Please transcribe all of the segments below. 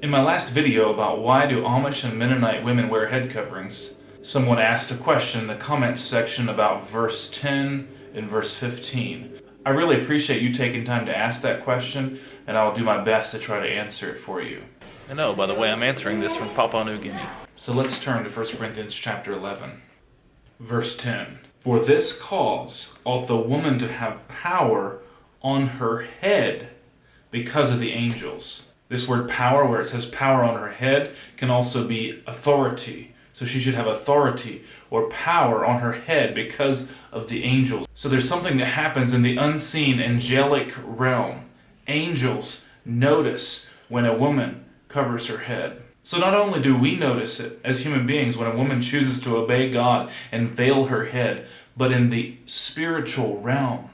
In my last video about why do Amish and Mennonite women wear head coverings, someone asked a question in the comments section about verse 10 and verse 15. I really appreciate you taking time to ask that question, and I'll do my best to try to answer it for you. I know, by the way, I'm answering this from Papua New Guinea. So let's turn to 1 Corinthians chapter 11. Verse 10. For this cause ought the woman to have power on her head because of the angels. This word power, where it says power on her head, can also be authority. So she should have authority or power on her head because of the angels. So there's something that happens in the unseen angelic realm. Angels notice when a woman covers her head. So not only do we notice it as human beings when a woman chooses to obey God and veil her head, but in the spiritual realm,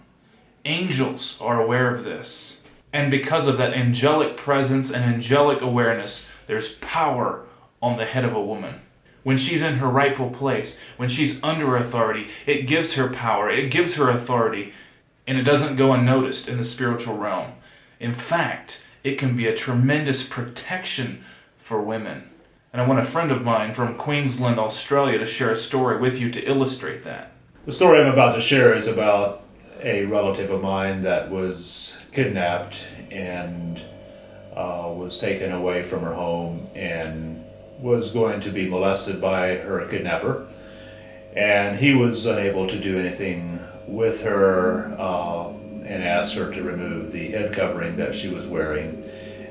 angels are aware of this. And because of that angelic presence and angelic awareness, there's power on the head of a woman. When she's in her rightful place, when she's under authority, it gives her power, it gives her authority, and it doesn't go unnoticed in the spiritual realm. In fact, it can be a tremendous protection for women. And I want a friend of mine from Queensland, Australia, to share a story with you to illustrate that. The story I'm about to share is about a relative of mine that was kidnapped and was taken away from her home and was going to be molested by her kidnapper. And he was unable to do anything with her and asked her to remove the head covering that she was wearing.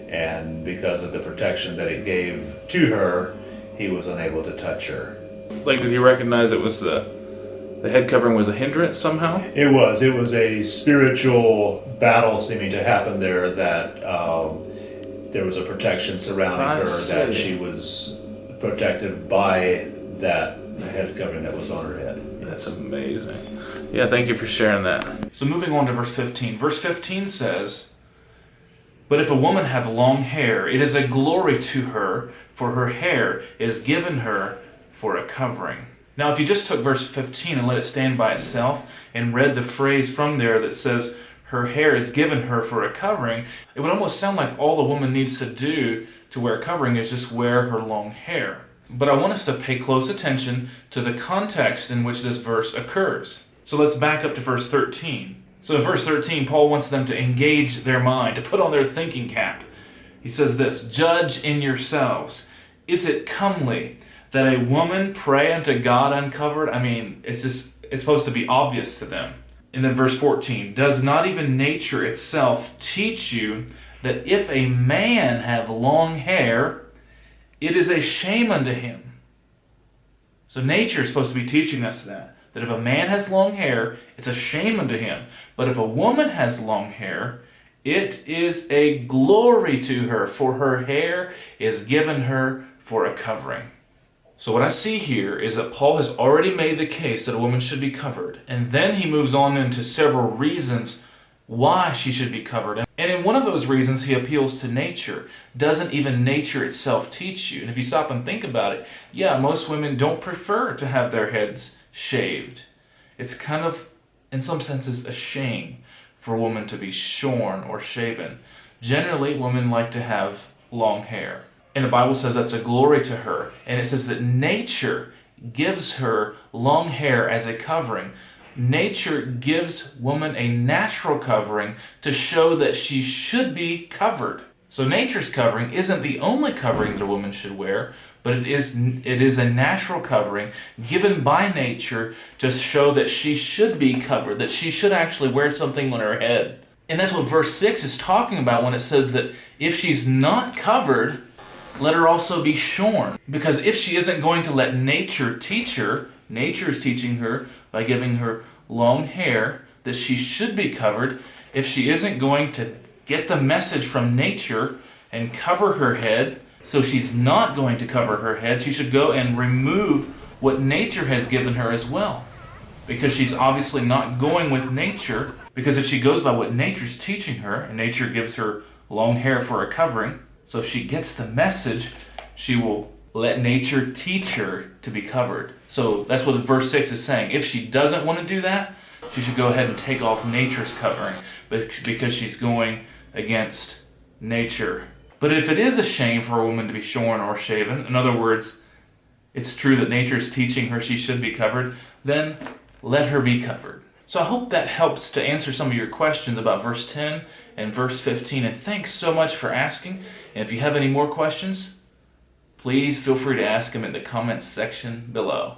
And because of the protection that it gave to her, he was unable to touch her. Like, did he recognize it was the head covering was a hindrance somehow? It was a spiritual battle seeming to happen there, that there was a protection surrounding her, that she was protected by that head covering that was on her head. That's amazing. Yeah, thank you for sharing that. So moving on to verse 15. Verse 15 says, but if a woman have long hair, it is a glory to her, for her hair is given her for a covering. Now, if you just took verse 15 and let it stand by itself and read the phrase from there that says, her hair is given her for a covering, it would almost sound like all the woman needs to do to wear a covering is just wear her long hair. But I want us to pay close attention to the context in which this verse occurs. So let's back up to verse 13. So in verse 13, Paul wants them to engage their mind, to put on their thinking cap. He says this, judge in yourselves. Is it comely that a woman pray unto God uncovered? I mean, it's supposed to be obvious to them. And then verse 14, does not even nature itself teach you that if a man have long hair, it is a shame unto him? So nature is supposed to be teaching us that if a man has long hair, it's a shame unto him. But if a woman has long hair, it is a glory to her, for her hair is given her for a covering. So what I see here is that Paul has already made the case that a woman should be covered. And then he moves on into several reasons why she should be covered. And in one of those reasons, he appeals to nature. Doesn't even nature itself teach you? And if you stop and think about it, yeah, most women don't prefer to have their heads shaved. It's kind of, in some senses, a shame for a woman to be shorn or shaven. Generally, women like to have long hair. And the Bible says that's a glory to her. And it says that nature gives her long hair as a covering. Nature gives woman a natural covering to show that she should be covered. So nature's covering isn't the only covering that a woman should wear, but it is a natural covering given by nature to show that she should be covered, that she should actually wear something on her head. And that's what verse 6 is talking about when it says that if she's not covered, let her also be shorn. Because if she isn't going to let nature teach her, nature is teaching her by giving her long hair that she should be covered. If she isn't going to get the message from nature and cover her head, so she's not going to cover her head, she should go and remove what nature has given her as well. Because she's obviously not going with nature, because if she goes by what nature's teaching her, and nature gives her long hair for a covering, so if she gets the message, she will let nature teach her to be covered. So that's what verse 6 is saying. If she doesn't want to do that, she should go ahead and take off nature's covering, because she's going against nature. But if it is a shame for a woman to be shorn or shaven, in other words, it's true that nature is teaching her she should be covered, then let her be covered. So I hope that helps to answer some of your questions about verse 10 and verse 15. And thanks so much for asking. And if you have any more questions, please feel free to ask them in the comments section below.